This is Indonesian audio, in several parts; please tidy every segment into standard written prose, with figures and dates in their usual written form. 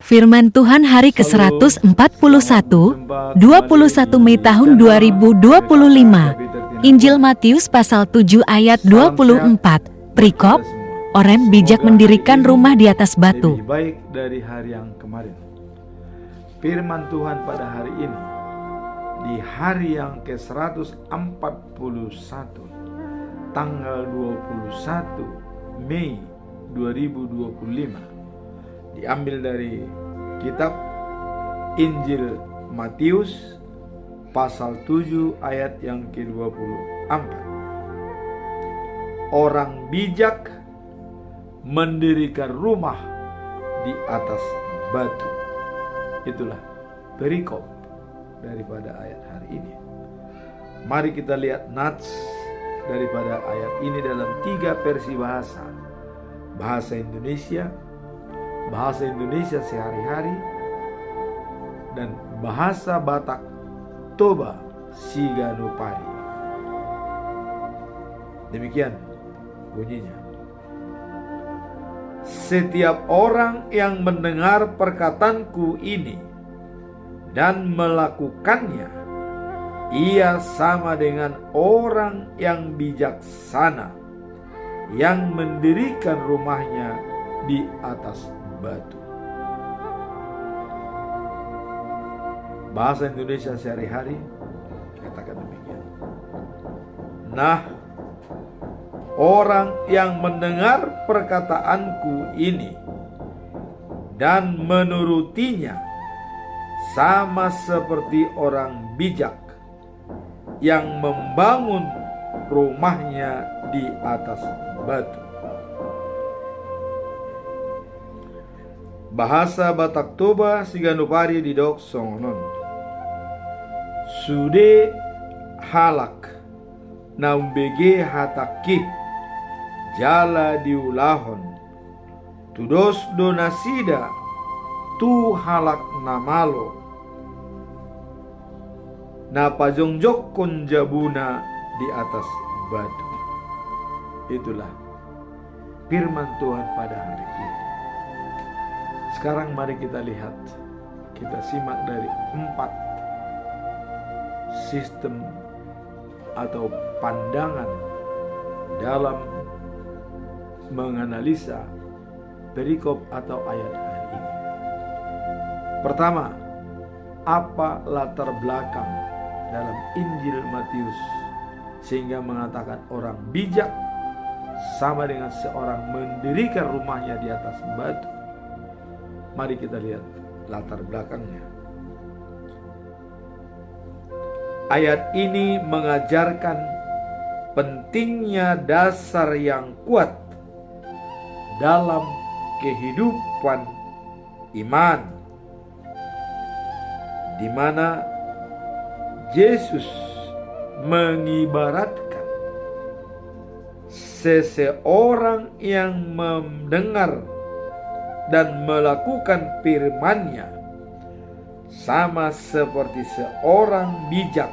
Firman Tuhan hari ke-141, 21 Mei tahun 2025. Injil Matius pasal 7 ayat 24. Perikop, orang bijak mendirikan rumah di atas batu. Lebih baik dari hari yang kemarin. Firman Tuhan pada hari ini, di hari yang ke-141, tanggal 21 Mei 2025, diambil dari kitab Injil Matius pasal 7 ayat yang ke-24. Orang bijak mendirikan rumah di atas batu. Itulah perikop daripada ayat hari ini. Mari kita lihat nats daripada ayat ini dalam 3 versi bahasa. Bahasa Indonesia sehari-hari, dan bahasa Batak Toba Siganupari. Demikian bunyinya. Setiap orang yang mendengar perkataanku ini dan melakukannya, ia sama dengan orang yang bijaksana yang mendirikan rumahnya di atas batu. Bahasa Indonesia sehari-hari katakan demikian. Nah, orang yang mendengar perkataanku ini dan menurutinya sama seperti orang bijak yang membangun rumahnya di atas batu. Bahasa Batak Toba Siganupari di dok songonon. Sude halak naumbege hataki jala diulahon tudos donasida tu halak namalo na pajongjok konjabuna di atas batu. Itulah firman Tuhan pada hari ini. Sekarang mari kita lihat, kita simak dari 4 sistem atau pandangan dalam menganalisa perikop atau ayat hari ini. Pertama, apa latar belakang dalam Injil Matius sehingga mengatakan orang bijak sama dengan seorang mendirikan rumahnya di atas batu? Mari kita lihat latar belakangnya. Ayat ini mengajarkan pentingnya dasar yang kuat dalam kehidupan iman, di mana Yesus mengibaratkan seseorang yang mendengar dan melakukan firman-Nya sama seperti seorang bijak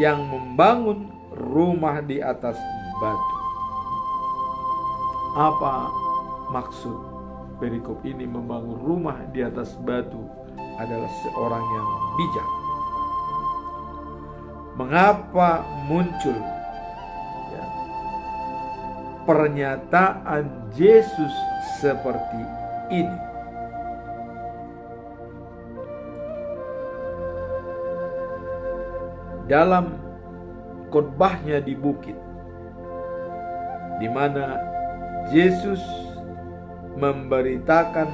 yang membangun rumah di atas batu. Apa maksud perikop ini membangun rumah di atas batu adalah seorang yang bijak? Mengapa muncul pernyataan Yesus seperti ini? Dalam khotbahnya di bukit, di mana Yesus memberitakan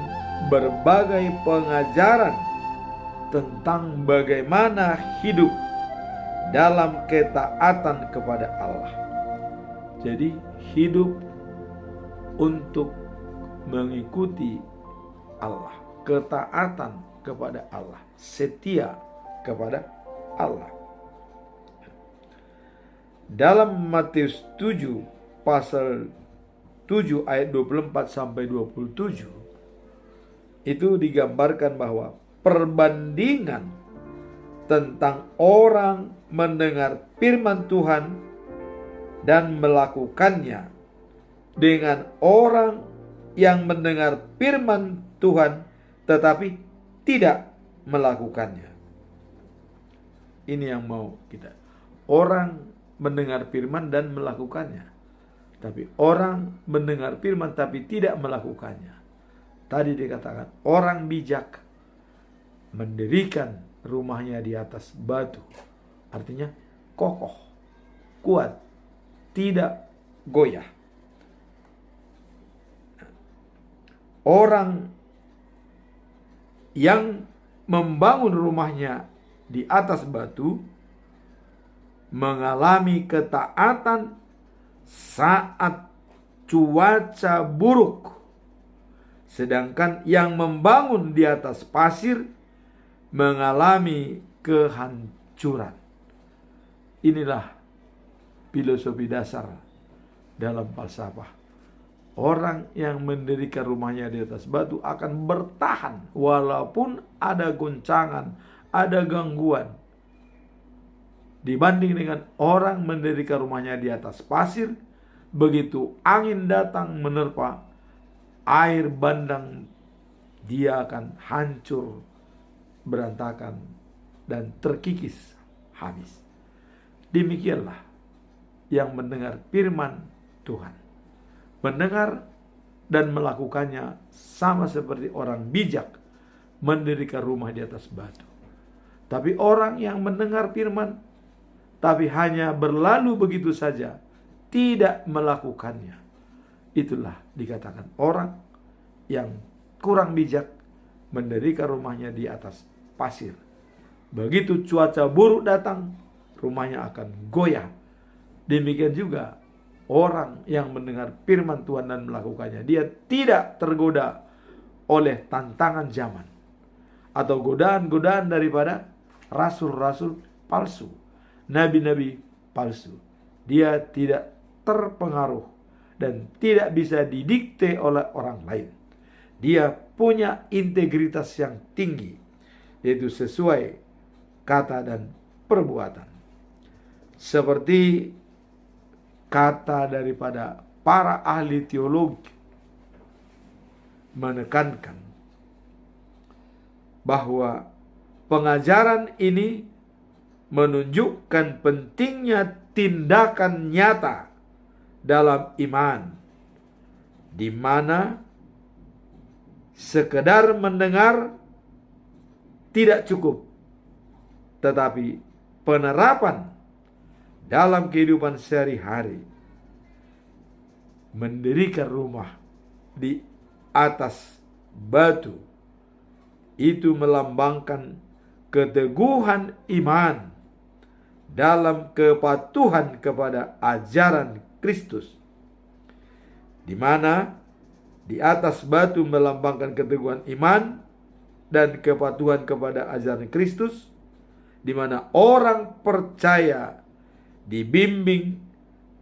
berbagai pengajaran tentang bagaimana hidup dalam ketaatan kepada Allah. Jadi hidup untuk mengikuti Allah, ketaatan kepada Allah, setia kepada Allah. Dalam Matius 7 pasal 7 ayat 24 sampai 27 itu digambarkan bahwa perbandingan tentang orang mendengar firman Tuhan dan melakukannya dengan orang yang mendengar firman Tuhan tetapi tidak melakukannya. Ini yang mau kita. Orang mendengar firman dan melakukannya. Tapi orang mendengar firman tapi tidak melakukannya. Tadi dikatakan orang bijak mendirikan rumahnya di atas batu. Artinya kokoh, kuat, tidak goyah. Orang yang membangun rumahnya di atas batu mengalami ketaatan saat cuaca buruk, sedangkan yang membangun di atas pasir mengalami kehancuran. Inilah filosofi dasar dalam falsafah. Orang yang mendirikan rumahnya di atas batu akan bertahan walaupun ada goncangan, ada gangguan. Dibanding dengan orang mendirikan rumahnya di atas pasir, begitu angin datang menerpa, air bandang, dia akan hancur, berantakan, dan terkikis habis. Demikianlah yang mendengar firman Tuhan. Mendengar dan melakukannya sama seperti orang bijak mendirikan rumah di atas batu. Tapi orang yang mendengar firman tapi hanya berlalu begitu saja, tidak melakukannya, itulah dikatakan orang yang kurang bijak mendirikan rumahnya di atas pasir. Begitu cuaca buruk datang, rumahnya akan goyah. Demikian juga orang yang mendengar firman Tuhan dan melakukannya, dia tidak tergoda oleh tantangan zaman atau godaan-godaan daripada rasul-rasul palsu, nabi-nabi palsu. Dia tidak terpengaruh dan tidak bisa didikte oleh orang lain. Dia punya integritas yang tinggi, yaitu sesuai kata dan perbuatan. Seperti kata daripada para ahli teologi menekankan bahwa pengajaran ini menunjukkan pentingnya tindakan nyata dalam iman, di mana sekedar mendengar tidak cukup, tetapi penerapan dalam kehidupan sehari-hari. Mendirikan rumah di atas batu itu melambangkan keteguhan iman dalam kepatuhan kepada ajaran Kristus, di mana di atas batu melambangkan keteguhan iman dan kepatuhan kepada ajaran Kristus, di mana orang percaya dibimbing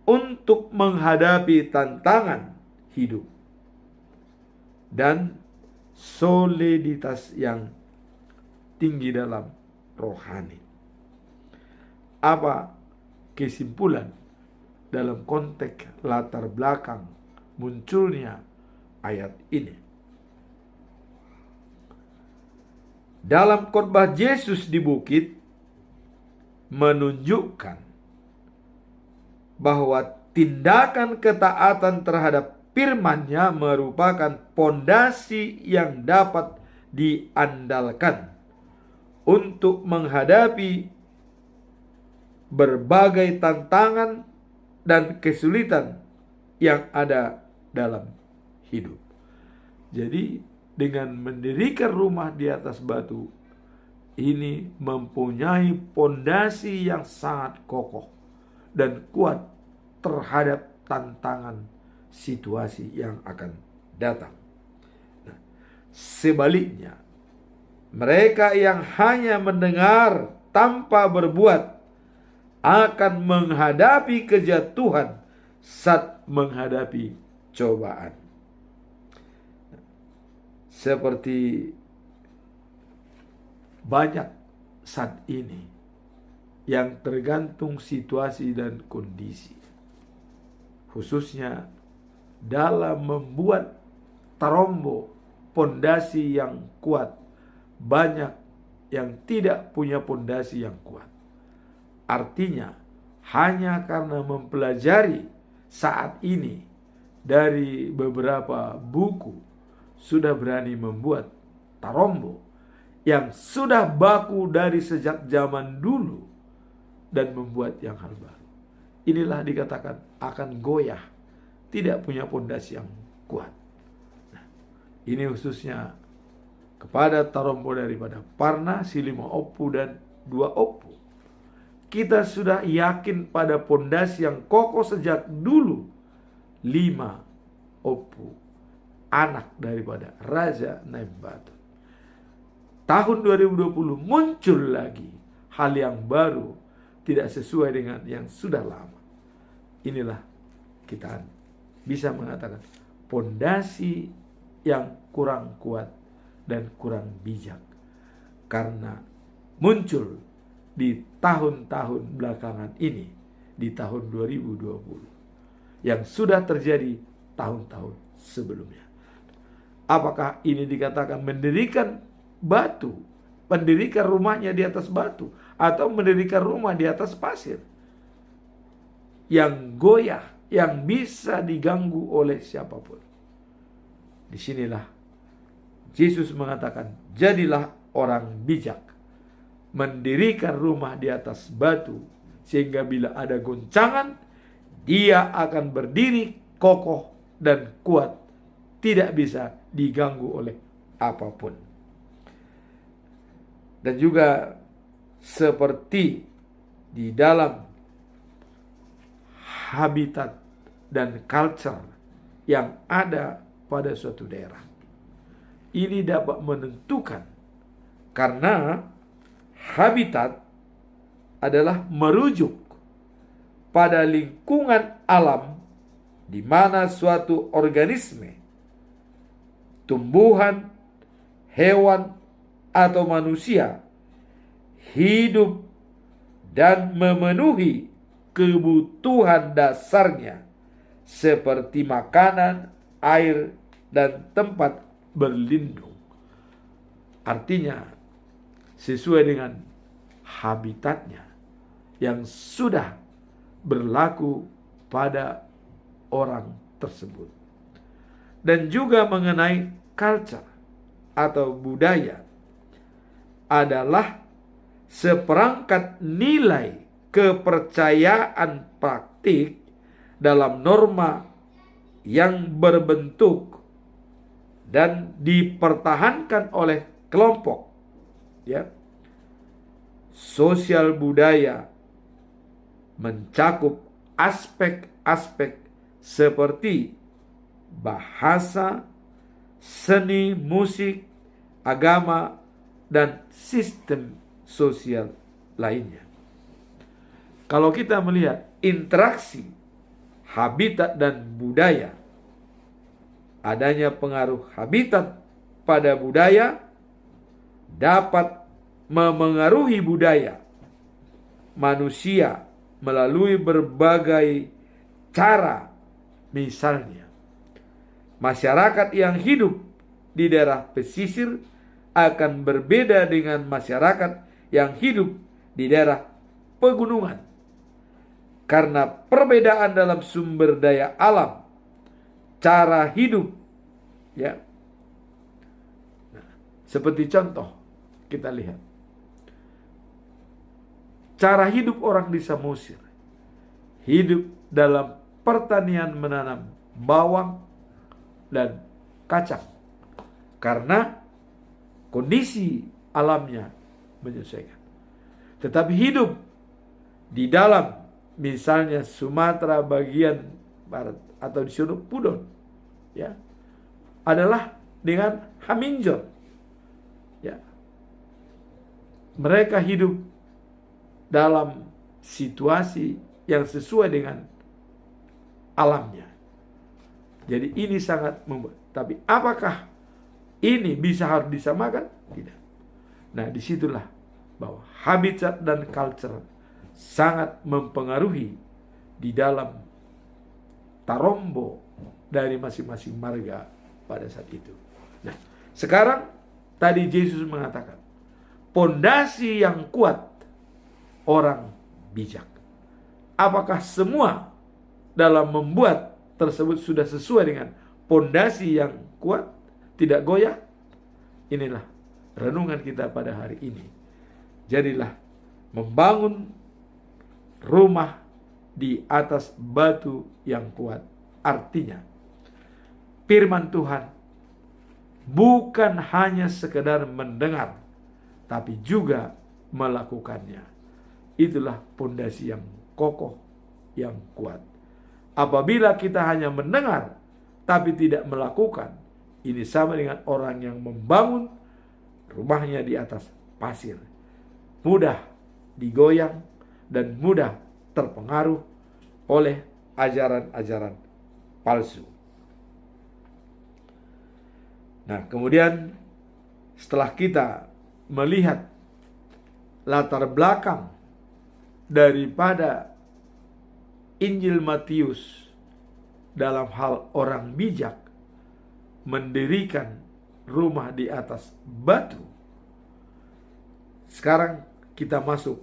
untuk menghadapi tantangan hidup dan soliditas yang tinggi dalam rohani. Apa kesimpulan dalam konteks latar belakang munculnya ayat ini? Dalam khotbah Yesus di bukit menunjukkan bahwa tindakan ketaatan terhadap firman-Nya merupakan pondasi yang dapat diandalkan untuk menghadapi berbagai tantangan dan kesulitan yang ada dalam hidup. Jadi dengan mendirikan rumah di atas batu ini mempunyai pondasi yang sangat kokoh dan kuat terhadap tantangan situasi yang akan datang. Nah, sebaliknya, mereka yang hanya mendengar tanpa berbuat akan menghadapi kejatuhan saat menghadapi cobaan. Seperti banyak saat ini yang tergantung situasi dan kondisi, khususnya dalam membuat terombo pondasi yang kuat, banyak yang tidak punya pondasi yang kuat. Artinya, hanya karena mempelajari saat ini dari beberapa buku, sudah berani membuat Tarombo yang sudah baku dari sejak zaman dulu dan membuat yang hal baru. Inilah dikatakan akan goyah, tidak punya pondasi yang kuat. Nah, ini khususnya kepada Tarombo daripada Parna, Silima Oppu dan Dua Oppu. Kita sudah yakin pada pondasi yang kokoh sejak dulu. 5 Oppu, anak daripada Raja Nembatu. Tahun 2020 muncul lagi hal yang baru, tidak sesuai dengan yang sudah lama. Inilah kita bisa mengatakan pondasi yang kurang kuat dan kurang bijak, karena muncul di tahun-tahun belakangan ini, di tahun 2020, yang sudah terjadi tahun-tahun sebelumnya. Apakah ini dikatakan mendirikan batu, mendirikan rumahnya di atas batu, atau mendirikan rumah di atas pasir yang goyah, yang bisa diganggu oleh siapapun? Disinilah Yesus mengatakan, jadilah orang bijak, mendirikan rumah di atas batu, sehingga bila ada goncangan, dia akan berdiri kokoh dan kuat, tidak bisa diganggu oleh apapun. Dan juga seperti di dalam habitat dan culture yang ada pada suatu daerah, ini dapat menentukan, karena habitat adalah merujuk pada lingkungan alam di mana suatu organisme, tumbuhan, hewan, atau manusia hidup dan memenuhi kebutuhan dasarnya seperti makanan, air, dan tempat berlindung. Artinya sesuai dengan habitatnya yang sudah berlaku pada orang tersebut. Dan juga mengenai culture atau budaya adalah seperangkat nilai kepercayaan praktik dalam norma yang berbentuk dan dipertahankan oleh kelompok, ya. Sosial budaya mencakup aspek-aspek seperti bahasa, seni, musik, agama, dan sistem sosial lainnya. Kalau kita melihat interaksi habitat dan budaya, adanya pengaruh habitat pada budaya dapat memengaruhi budaya manusia melalui berbagai cara. Misalnya, masyarakat yang hidup di daerah pesisir akan berbeda dengan masyarakat yang hidup di daerah pegunungan, karena perbedaan dalam sumber daya alam, cara hidup, ya. Nah, seperti contoh kita lihat cara hidup orang di Samosir, hidup dalam pertanian menanam bawang dan kacang, karena kondisi alamnya menyesuaikan. Tetapi hidup di dalam misalnya Sumatera bagian barat atau di Sunuk Pudon, ya, adalah dengan Haminjon, ya. Mereka hidup dalam situasi yang sesuai dengan alamnya. Jadi ini sangat membuat. Tapi apakah ini bisa harus disamakan? Tidak. Nah, disitulah bahwa habitat dan culture sangat mempengaruhi di dalam Tarombo dari masing-masing marga pada saat itu. Nah, Sekarang tadi Yesus mengatakan, pondasi yang kuat orang bijak. Apakah semua dalam membuat tersebut sudah sesuai dengan pondasi yang kuat, tidak goyah? Inilah renungan kita pada hari ini. Jadilah membangun rumah di atas batu yang kuat. Artinya, firman Tuhan bukan hanya sekedar mendengar, tapi juga melakukannya. Itulah pondasi yang kokoh, yang kuat. Apabila kita hanya mendengar, tapi tidak melakukan, ini sama dengan orang yang membangun rumahnya di atas pasir. Mudah digoyang dan mudah terpengaruh oleh ajaran-ajaran palsu. Nah, kemudian setelah kita melihat latar belakang daripada Injil Matius dalam hal orang bijak mendirikan rumah di atas batu, sekarang kita masuk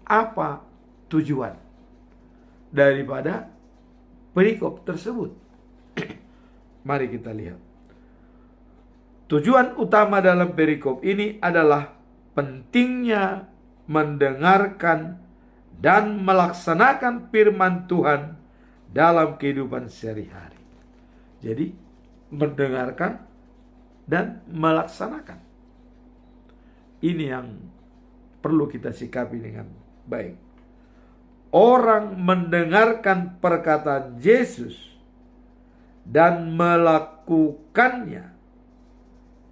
apa tujuan daripada perikop tersebut. Mari kita lihat. Tujuan utama dalam perikop ini adalah pentingnya mendengarkan dan melaksanakan firman Tuhan dalam kehidupan sehari-hari. Jadi, mendengarkan dan melaksanakan. Ini yang perlu kita sikapi dengan baik. Orang mendengarkan perkataan Yesus dan melakukannya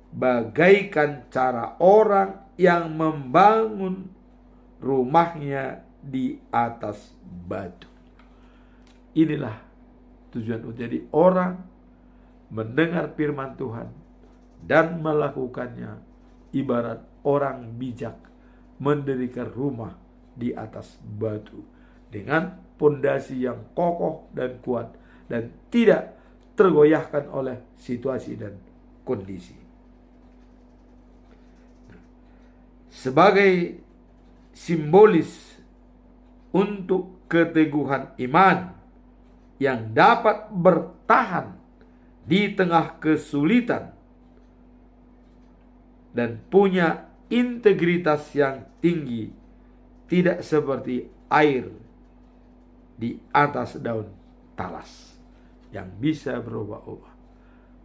bagaikan cara orang yang membangun rumahnya di atas batu. Inilah tujuan utama. Jadi orang mendengar firman Tuhan dan melakukannya ibarat orang bijak mendirikan rumah di atas batu dengan pondasi yang kokoh dan kuat dan tidak tergoyahkan oleh situasi dan kondisi. Sebagai simbolis untuk keteguhan iman yang dapat bertahan di tengah kesulitan dan punya integritas yang tinggi, tidak seperti air di atas daun talas yang bisa berubah-ubah.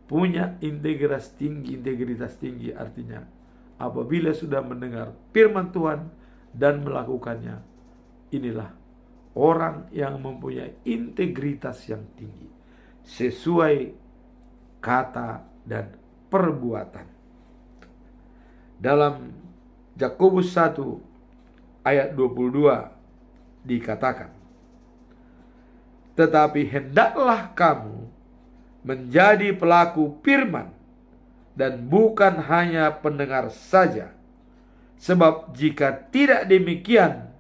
Punya integritas tinggi artinya apabila sudah mendengar firman Tuhan dan melakukannya, inilah orang yang mempunyai integritas yang tinggi sesuai kata dan perbuatan. Dalam Yakobus 1 ayat 22 dikatakan, tetapi hendaklah kamu menjadi pelaku firman dan bukan hanya pendengar saja. Sebab jika tidak demikian,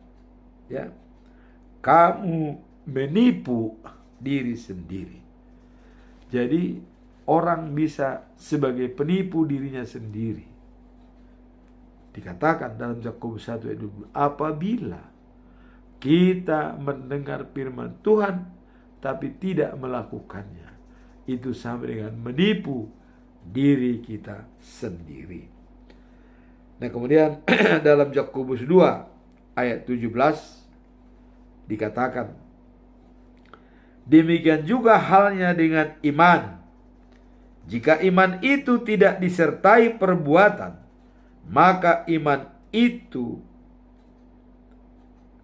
kamu menipu diri sendiri. Jadi orang bisa sebagai penipu dirinya sendiri. Dikatakan dalam Yakobus 1 ayat 20, apabila kita mendengar firman Tuhan tapi tidak melakukannya, itu sama dengan menipu diri kita sendiri. Nah, kemudian dalam Yakobus 2 ayat 17 dikatakan, demikian juga halnya dengan iman. Jika iman itu tidak disertai perbuatan, maka iman itu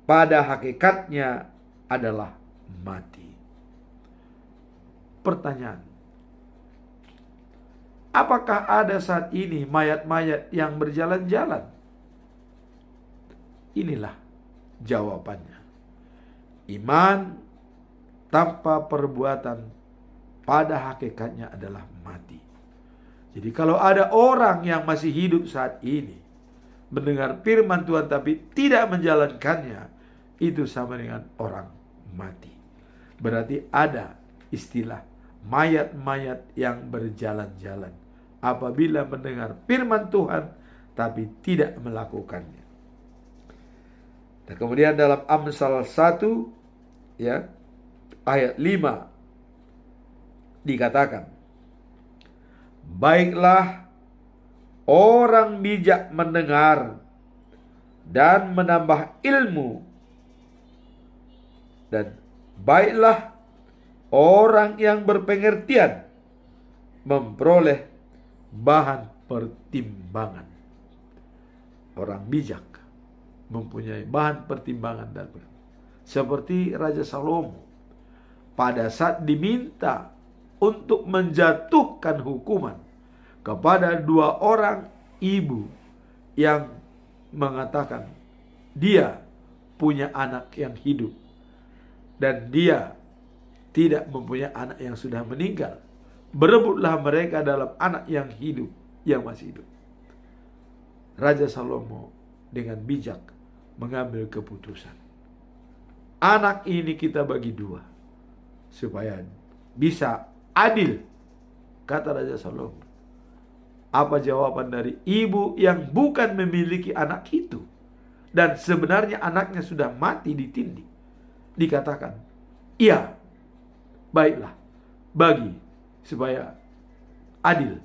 pada hakikatnya adalah mati. Pertanyaan, apakah ada saat ini mayat-mayat yang berjalan-jalan? Inilah jawabannya. Iman tanpa perbuatan pada hakikatnya adalah mati. Jadi kalau ada orang yang masih hidup saat ini, mendengar firman Tuhan tapi tidak menjalankannya, itu sama dengan orang mati. Berarti ada istilah mayat-mayat yang berjalan-jalan, apabila mendengar firman Tuhan tapi tidak melakukannya. Dan kemudian dalam Amsal 1 ya, ayat 5 dikatakan, baiklah orang bijak mendengar dan menambah ilmu, dan baiklah orang yang berpengertian memperoleh bahan pertimbangan. Orang bijak mempunyai bahan pertimbangan dan seperti Raja Salomo pada saat diminta untuk menjatuhkan hukuman kepada dua orang ibu yang mengatakan dia punya anak yang hidup dan dia tidak mempunyai anak yang sudah meninggal. Berebutlah mereka dalam anak yang hidup, yang masih hidup. Raja Salomo dengan bijak mengambil keputusan. Anak ini kita bagi dua supaya bisa adil, kata Raja Salomo. Apa jawaban dari ibu yang bukan memiliki anak itu dan sebenarnya anaknya sudah mati ditindih? Dikatakan, iya, baiklah, bagi supaya adil.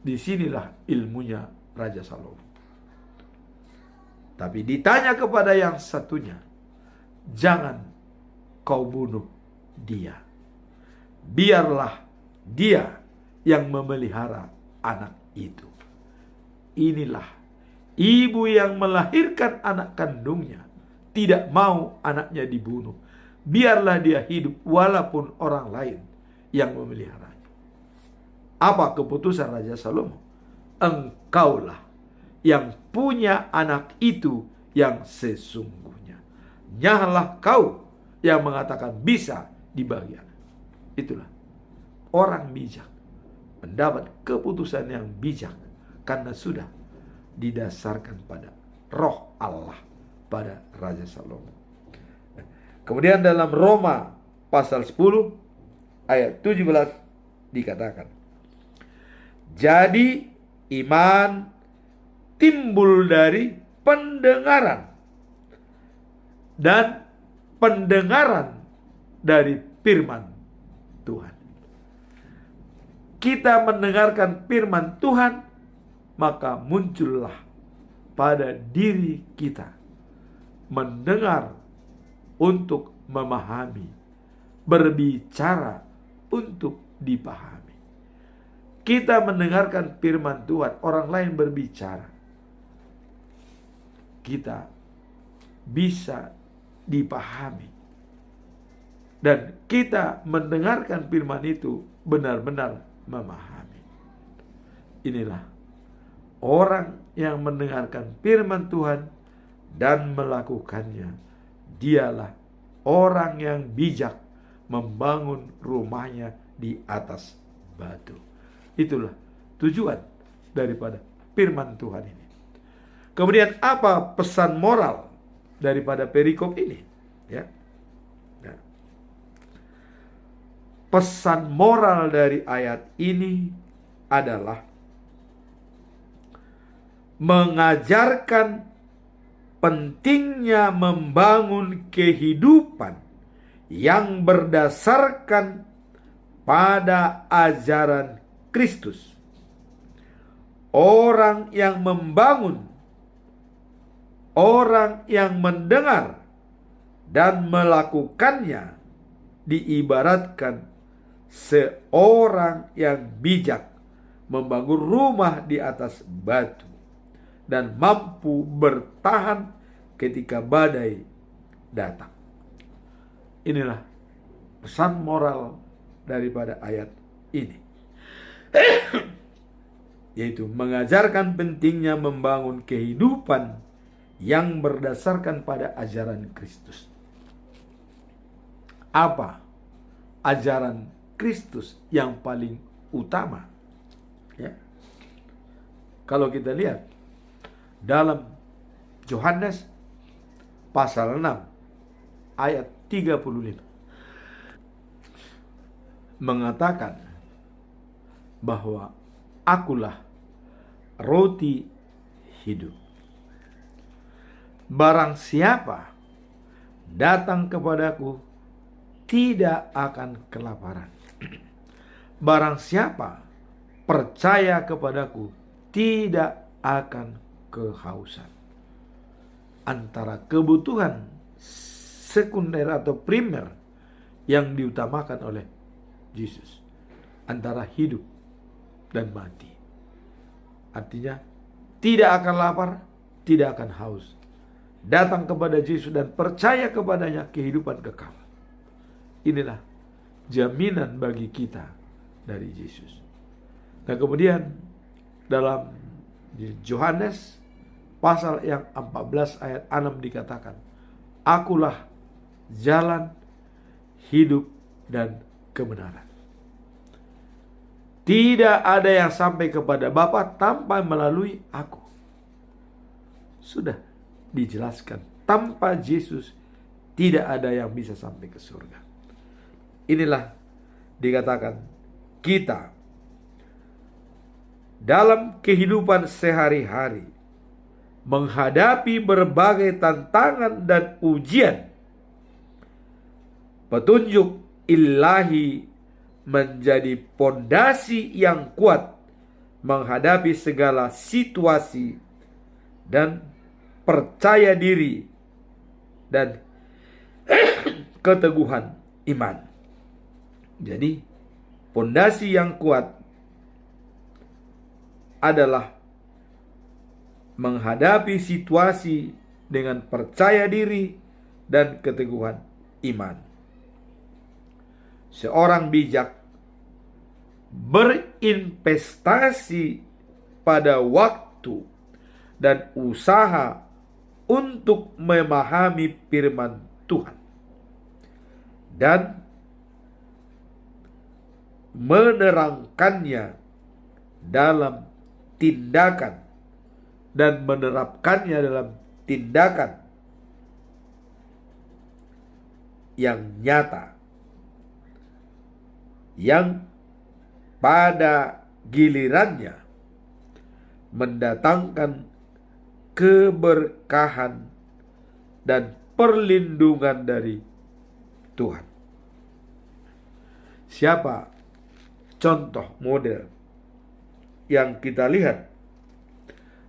Disinilah ilmunya Raja Salomo. Tapi ditanya kepada yang satunya, jangan kau bunuh dia. Biarlah dia yang memelihara anak itu. Inilah ibu yang melahirkan anak kandungnya tidak mau anaknya dibunuh. Biarlah dia hidup walaupun orang lain yang memeliharanya. Apa keputusan Raja Salomo? Engkaulah yang punya anak itu yang sesungguhnya. Nyalah kau yang mengatakan bisa dibagi anak. Itulah orang bijak mendapat keputusan yang bijak karena sudah didasarkan pada roh Allah pada Raja Salomo. Kemudian dalam Roma pasal 10 ayat 17 dikatakan, jadi iman timbul dari pendengaran, dan pendengaran dari firman Tuhan. Kita mendengarkan firman Tuhan, maka muncullah pada diri kita mendengar untuk memahami, berbicara untuk dipahami. Kita mendengarkan firman Tuhan, orang lain berbicara, kita bisa dipahami. Dan kita mendengarkan firman itu benar-benar memahami. Inilah orang yang mendengarkan firman Tuhan dan melakukannya. Dialah orang yang bijak membangun rumahnya di atas batu. Itulah tujuan daripada firman Tuhan ini. Kemudian apa pesan moral daripada perikop ini? Ya. Nah, pesan moral dari ayat ini adalah mengajarkan pentingnya membangun kehidupan yang berdasarkan pada ajaran Kristus. Orang yang membangun, orang yang mendengar dan melakukannya diibaratkan seorang yang bijak membangun rumah di atas batu dan mampu bertahan ketika badai datang. Inilah pesan moral daripada ayat ini, yaitu mengajarkan pentingnya membangun kehidupan yang berdasarkan pada ajaran Kristus. Apa ajaran Kristus yang paling utama? Ya. Kalau kita lihat dalam Yohanes pasal 6 ayat 35 mengatakan bahwa akulah roti hidup. Barang siapa datang kepadaku tidak akan kelaparan. Barang siapa percaya kepadaku tidak akan kehausan. Antara kebutuhan sekunder atau primer yang diutamakan oleh Yesus, antara hidup dan mati. Artinya tidak akan lapar, tidak akan haus. Datang kepada Yesus dan percaya kepadanya kehidupan kekal. Inilah jaminan bagi kita dari Yesus. Nah kemudian dalam Yohanes pasal yang 14 ayat 6 dikatakan, akulah jalan, hidup, dan kebenaran. Tidak ada yang sampai kepada Bapa tanpa melalui aku. Sudah dijelaskan, tanpa Yesus tidak ada yang bisa sampai ke surga. Inilah dikatakan kita dalam kehidupan sehari-hari menghadapi berbagai tantangan dan ujian. Petunjuk ilahi menjadi pondasi yang kuat menghadapi segala situasi dan percaya diri dan keteguhan iman. Jadi pondasi yang kuat adalah menghadapi situasi dengan percaya diri dan keteguhan iman. Seorang bijak berinvestasi pada waktu dan usaha untuk memahami firman Tuhan dan menerangkannya dalam tindakan dan menerapkannya dalam tindakan yang nyata, yang pada gilirannya mendatangkan keberkahan dan perlindungan dari Tuhan. Siapa contoh model yang kita lihat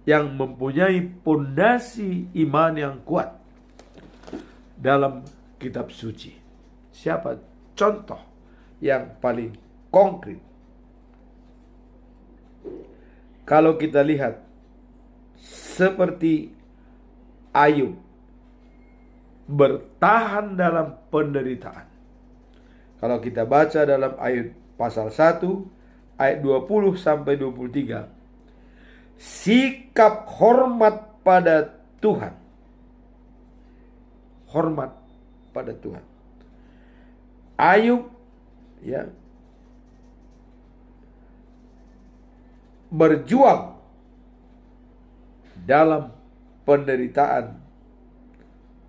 yang mempunyai pondasi iman yang kuat dalam kitab suci? Siapa contoh yang paling konkret? Kalau kita lihat seperti Ayub bertahan dalam penderitaan. Kalau kita baca dalam Ayub pasal 1 ayat 20 sampai 23, sikap hormat pada Tuhan. Hormat pada Tuhan. Ayub berjuang dalam penderitaan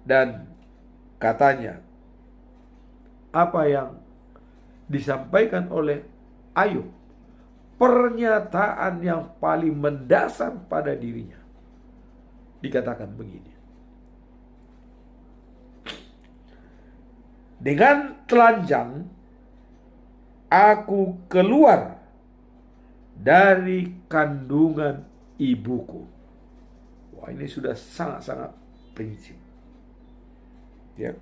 dan katanya apa yang disampaikan oleh Ayub, pernyataan yang paling mendasar pada dirinya. Dikatakan begini, dengan telanjang aku keluar dari kandungan ibuku. Wah, ini sudah sangat-sangat prinsip. Ya.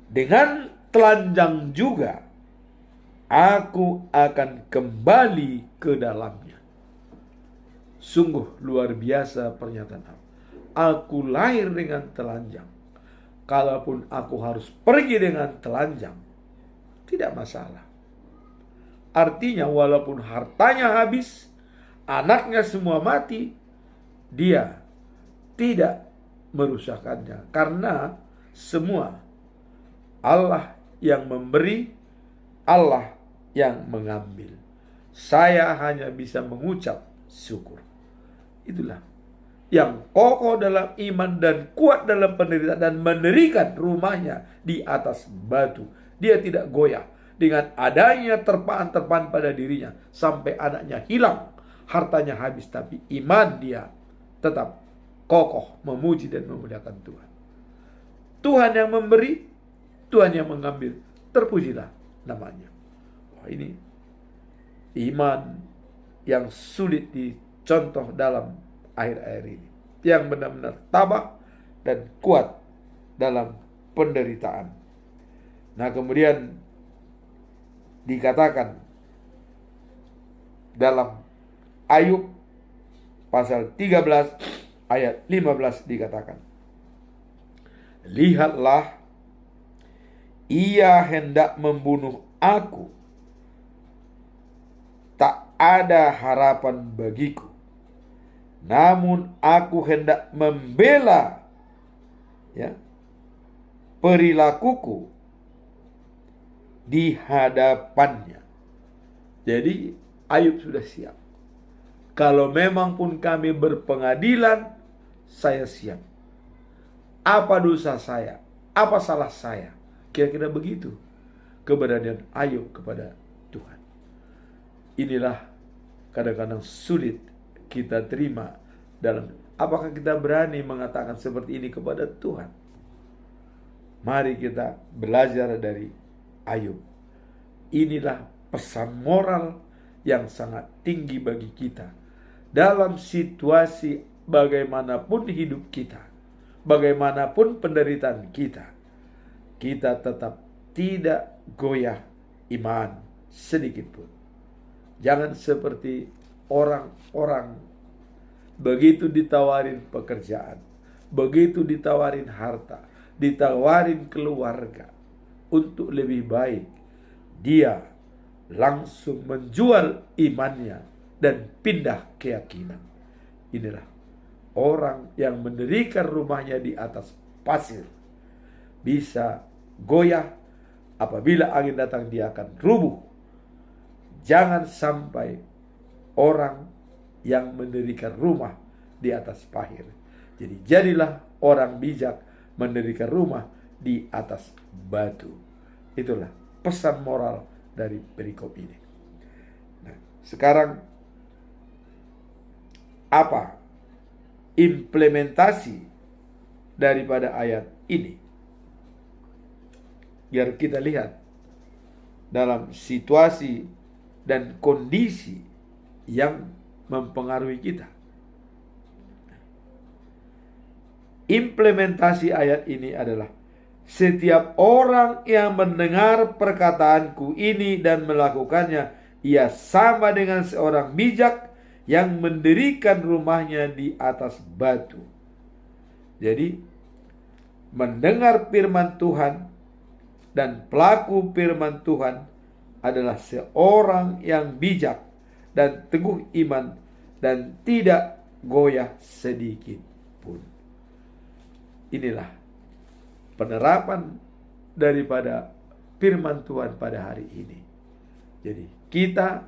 Dengan telanjang juga aku akan kembali ke dalamnya. Sungguh luar biasa pernyataan aku. Aku lahir dengan telanjang. Kalaupun aku harus pergi dengan telanjang, tidak masalah. Artinya walaupun hartanya habis, anaknya semua mati, dia tidak merusakkannya. Karena semua Allah yang memberi, Allah yang mengambil. Saya hanya bisa mengucap syukur. Itulah yang kokoh dalam iman dan kuat dalam penderitaan dan mendirikan rumahnya di atas batu. Dia tidak goyah. dengan adanya terpaan-terpaan pada dirinya sampai anaknya hilang, hartanya habis, tapi iman dia tetap kokoh memuji dan memuliakan Tuhan. Tuhan yang memberi, Tuhan yang mengambil, terpujilah namanya. Wah, ini iman yang sulit dicontoh dalam akhir-akhir ini, yang benar-benar tabah dan kuat dalam penderitaan. Nah, kemudian dikatakan dalam Ayub pasal 13 ayat 15 dikatakan, lihatlah, ia hendak membunuh aku, tak ada harapan bagiku. Namun aku hendak membela perilakuku di hadapannya. Jadi Ayub sudah siap. Kalau memang pun kami berpengadilan, saya siap. Apa dosa saya? Apa salah saya? Kira-kira begitu keberadaan Ayub kepada Tuhan. Inilah kadang-kadang sulit kita terima dalam, apakah kita berani mengatakan seperti ini kepada Tuhan? Mari kita belajar dari Ayub. Inilah pesan moral yang sangat tinggi bagi kita dalam situasi bagaimanapun hidup kita, bagaimanapun penderitaan kita, kita tetap tidak goyah iman sedikit pun. Jangan seperti orang-orang begitu ditawarin pekerjaan, begitu ditawarin harta, ditawarin keluarga untuk lebih baik, dia langsung menjual imannya dan pindah keyakinan. Inilah orang yang mendirikan rumahnya di atas pasir, bisa goyah apabila angin datang, dia akan rubuh. Jangan sampai orang yang mendirikan rumah di atas pasir. Jadi jadilah orang bijak mendirikan rumah di atas batu. Itulah pesan moral dari perikop ini. Nah, sekarang apa implementasi daripada ayat ini? Biar kita lihat dalam situasi dan kondisi yang mempengaruhi kita. Implementasi ayat ini adalah setiap orang yang mendengar perkataanku ini dan melakukannya, ia sama dengan seorang bijak yang mendirikan rumahnya di atas batu. Jadi, mendengar firman Tuhan dan pelaku firman Tuhan adalah seorang yang bijak dan teguh iman dan tidak goyah sedikit pun. Inilah penerapan daripada firman Tuhan pada hari ini. Jadi kita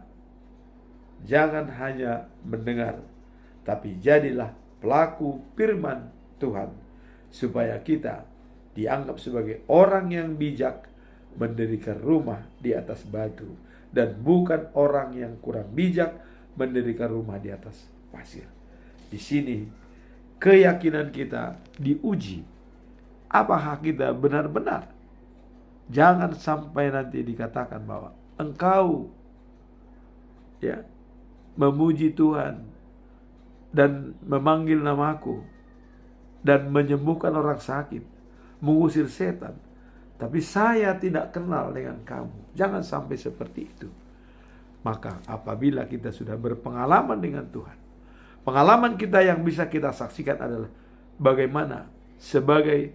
jangan hanya mendengar, tapi jadilah pelaku firman Tuhan, supaya kita dianggap sebagai orang yang bijak mendirikan rumah di atas batu, dan bukan orang yang kurang bijak mendirikan rumah di atas pasir. Di sini keyakinan kita diuji. Apakah kita benar-benar? Jangan sampai nanti dikatakan bahwa engkau memuji Tuhan dan memanggil namaku dan menyembuhkan orang sakit, mengusir setan, tapi saya tidak kenal dengan kamu. Jangan sampai seperti itu. Maka apabila kita sudah berpengalaman dengan Tuhan, pengalaman kita yang bisa kita saksikan adalah bagaimana sebagai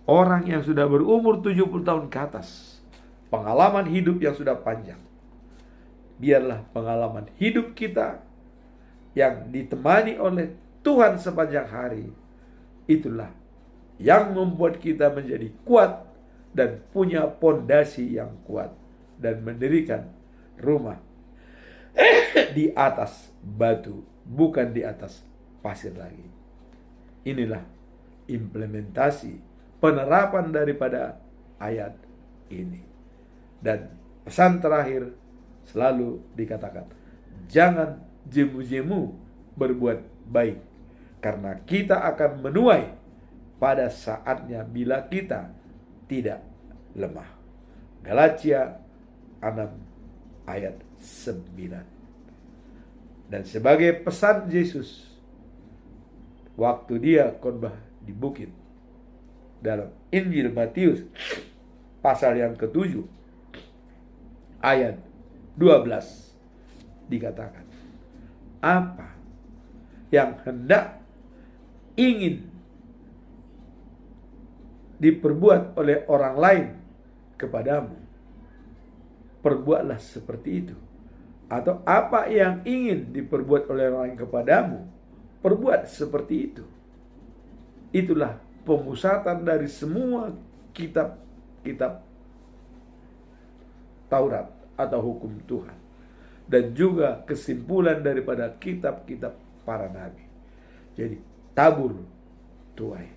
orang yang sudah berumur 70 tahun ke atas, pengalaman hidup yang sudah panjang. Biarlah pengalaman hidup kita yang ditemani oleh Tuhan sepanjang hari, itulah yang membuat kita menjadi kuat dan punya pondasi yang kuat dan mendirikan rumah di atas batu, bukan di atas pasir lagi. Inilah implementasi penerapan daripada ayat ini. Dan pesan terakhir selalu dikatakan, jangan jemu-jemu berbuat baik, karena kita akan menuai pada saatnya bila kita tidak lemah. Galatia 6 ayat 9. Dan sebagai pesan Yesus waktu dia khotbah di bukit dalam Injil Matius pasal yang ke-7 ayat 12 dikatakan, apa yang hendak ingin diperbuat oleh orang lain kepadamu, perbuatlah seperti itu. Atau apa yang ingin diperbuat oleh orang lain kepadamu, perbuat seperti itu. Itulah pemusatan dari semua kitab-kitab Taurat atau hukum Tuhan, dan juga kesimpulan daripada kitab-kitab para nabi. Jadi tabur tuai.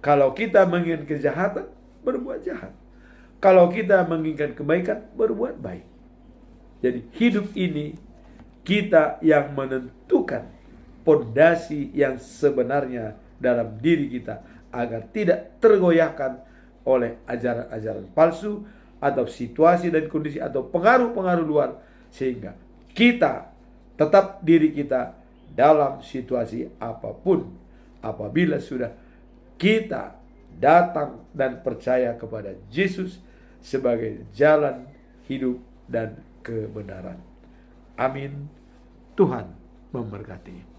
Kalau kita menginginkan kejahatan, berbuat jahat. Kalau kita menginginkan kebaikan, berbuat baik. Jadi hidup ini kita yang menentukan pondasi yang sebenarnya dalam diri kita, agar tidak tergoyahkan oleh ajaran-ajaran palsu atau situasi dan kondisi atau pengaruh-pengaruh luar, sehingga kita tetap diri kita dalam situasi apapun. Apabila sudah kita datang dan percaya kepada Yesus sebagai jalan hidup dan kebenaran. Amin. Tuhan memberkati.